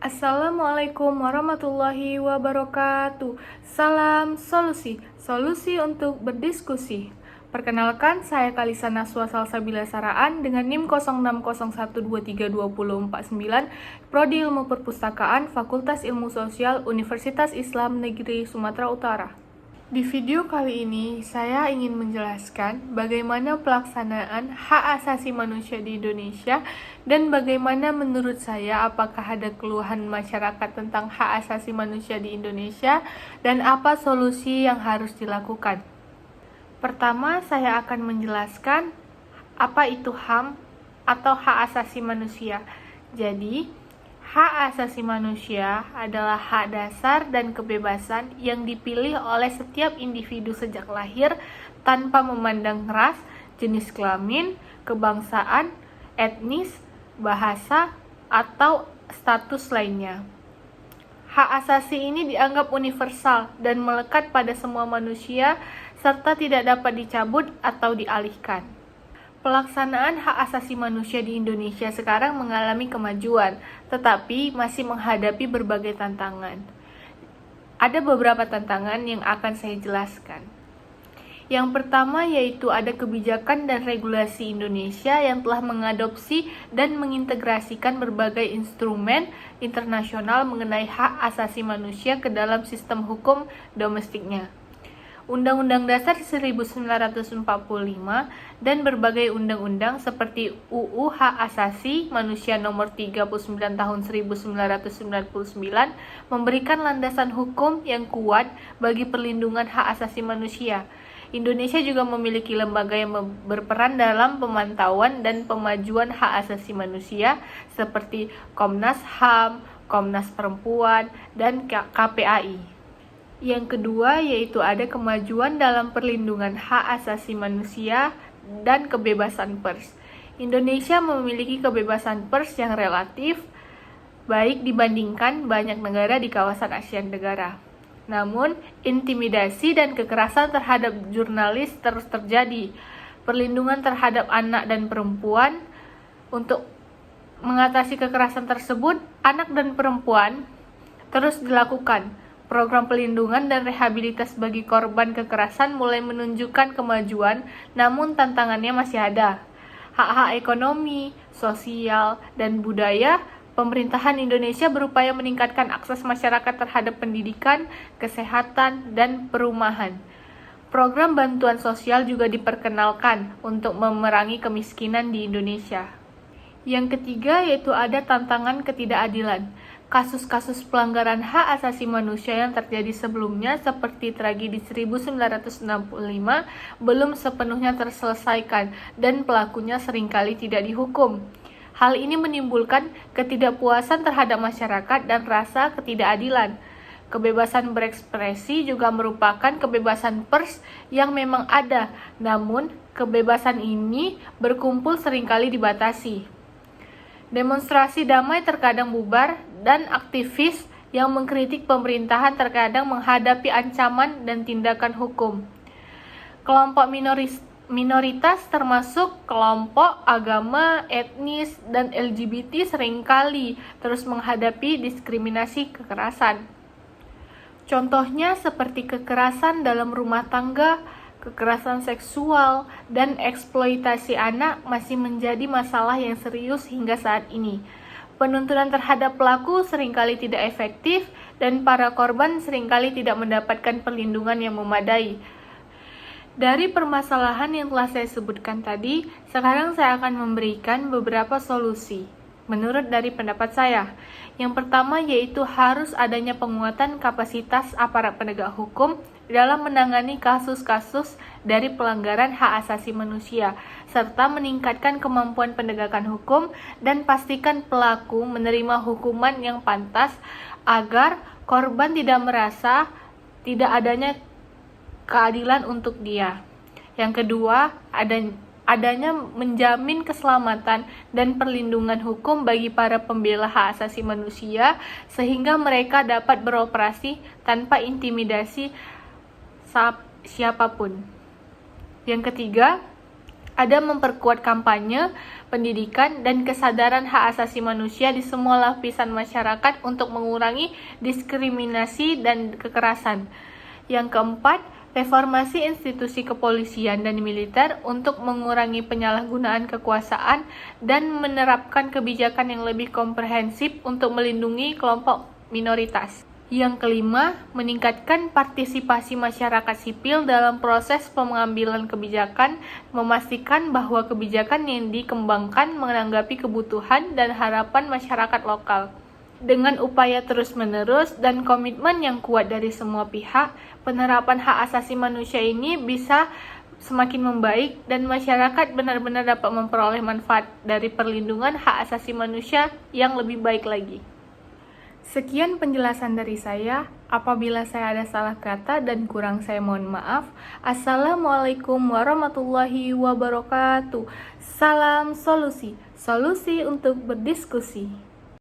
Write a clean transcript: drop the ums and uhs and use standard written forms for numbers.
Assalamualaikum warahmatullahi wabarakatuh. Salam solusi, solusi untuk berdiskusi. Perkenalkan, saya Kalisa Naswa Salsabila Saraan dengan NIM 0601232049, Prodi Ilmu Perpustakaan, Fakultas Ilmu Sosial, Universitas Islam Negeri Sumatera Utara. Di video kali ini, saya ingin menjelaskan bagaimana pelaksanaan hak asasi manusia di Indonesia dan bagaimana menurut saya apakah ada keluhan masyarakat tentang hak asasi manusia di Indonesia dan apa solusi yang harus dilakukan. Pertama, saya akan menjelaskan apa itu HAM atau hak asasi manusia. Jadi, hak asasi manusia adalah hak dasar dan kebebasan yang dipilih oleh setiap individu sejak lahir tanpa memandang ras, jenis kelamin, kebangsaan, etnis, bahasa, atau status lainnya. Hak asasi ini dianggap universal dan melekat pada semua manusia serta tidak dapat dicabut atau dialihkan. Pelaksanaan hak asasi manusia di Indonesia sekarang mengalami kemajuan, tetapi masih menghadapi berbagai tantangan. Ada beberapa tantangan yang akan saya jelaskan. Yang pertama yaitu ada kebijakan dan regulasi Indonesia yang telah mengadopsi dan mengintegrasikan berbagai instrumen internasional mengenai hak asasi manusia ke dalam sistem hukum domestiknya. Undang-Undang Dasar 1945 dan berbagai undang-undang seperti UU Hak Asasi Manusia Nomor 39 Tahun 1999 memberikan landasan hukum yang kuat bagi perlindungan hak asasi manusia. Indonesia juga memiliki lembaga yang berperan dalam pemantauan dan pemajuan hak asasi manusia seperti Komnas HAM, Komnas Perempuan, dan KPAI. Yang kedua yaitu ada kemajuan dalam perlindungan hak asasi manusia dan kebebasan pers. Indonesia memiliki kebebasan pers yang relatif baik dibandingkan banyak negara di kawasan Asia Tenggara. Namun, intimidasi dan kekerasan terhadap jurnalis terus terjadi. Perlindungan terhadap anak dan perempuan, untuk mengatasi kekerasan tersebut, anak dan perempuan terus dilakukan. Program pelindungan dan rehabilitas bagi korban kekerasan mulai menunjukkan kemajuan, namun tantangannya masih ada. Hak-hak ekonomi, sosial, dan budaya, pemerintahan Indonesia berupaya meningkatkan akses masyarakat terhadap pendidikan, kesehatan, dan perumahan. Program bantuan sosial juga diperkenalkan untuk memerangi kemiskinan di Indonesia. Yang ketiga yaitu ada tantangan ketidakadilan. Kasus-kasus pelanggaran hak asasi manusia yang terjadi sebelumnya seperti tragedi 1965 belum sepenuhnya terselesaikan dan pelakunya seringkali tidak dihukum. Hal ini menimbulkan ketidakpuasan terhadap masyarakat dan rasa ketidakadilan. Kebebasan berekspresi juga merupakan kebebasan pers yang memang ada, namun kebebasan ini berkumpul seringkali dibatasi. Demonstrasi damai terkadang bubar dan aktivis yang mengkritik pemerintahan terkadang menghadapi ancaman dan tindakan hukum. Kelompok minoritas termasuk kelompok agama, etnis, dan LGBT seringkali terus menghadapi diskriminasi kekerasan. Contohnya seperti kekerasan dalam rumah tangga, kekerasan seksual, dan eksploitasi anak masih menjadi masalah yang serius hingga saat ini. Penuntutan terhadap pelaku seringkali tidak efektif dan para korban seringkali tidak mendapatkan perlindungan yang memadai. Dari permasalahan yang telah saya sebutkan tadi, sekarang saya akan memberikan beberapa solusi menurut dari pendapat saya. Yang pertama yaitu harus adanya penguatan kapasitas aparat penegak hukum dalam menangani kasus-kasus dari pelanggaran hak asasi manusia, serta meningkatkan kemampuan penegakan hukum dan pastikan pelaku menerima hukuman yang pantas agar korban tidak merasa tidak adanya keadilan untuk dia. Yang kedua, adanya menjamin keselamatan dan perlindungan hukum bagi para pembela hak asasi manusia sehingga mereka dapat beroperasi tanpa intimidasi siapapun. Yang ketiga, ada memperkuat kampanye, pendidikan, dan kesadaran hak asasi manusia di semua lapisan masyarakat untuk mengurangi diskriminasi dan kekerasan. Yang keempat, reformasi institusi kepolisian dan militer untuk mengurangi penyalahgunaan kekuasaan dan menerapkan kebijakan yang lebih komprehensif untuk melindungi kelompok minoritas. Yang kelima, meningkatkan partisipasi masyarakat sipil dalam proses pengambilan kebijakan, memastikan bahwa kebijakan yang dikembangkan menanggapi kebutuhan dan harapan masyarakat lokal. Dengan upaya terus-menerus dan komitmen yang kuat dari semua pihak, penerapan hak asasi manusia ini bisa semakin membaik dan masyarakat benar-benar dapat memperoleh manfaat dari perlindungan hak asasi manusia yang lebih baik lagi. Sekian penjelasan dari saya. Apabila saya ada salah kata dan kurang, saya mohon maaf. Assalamualaikum warahmatullahi wabarakatuh. Salam solusi, solusi untuk berdiskusi.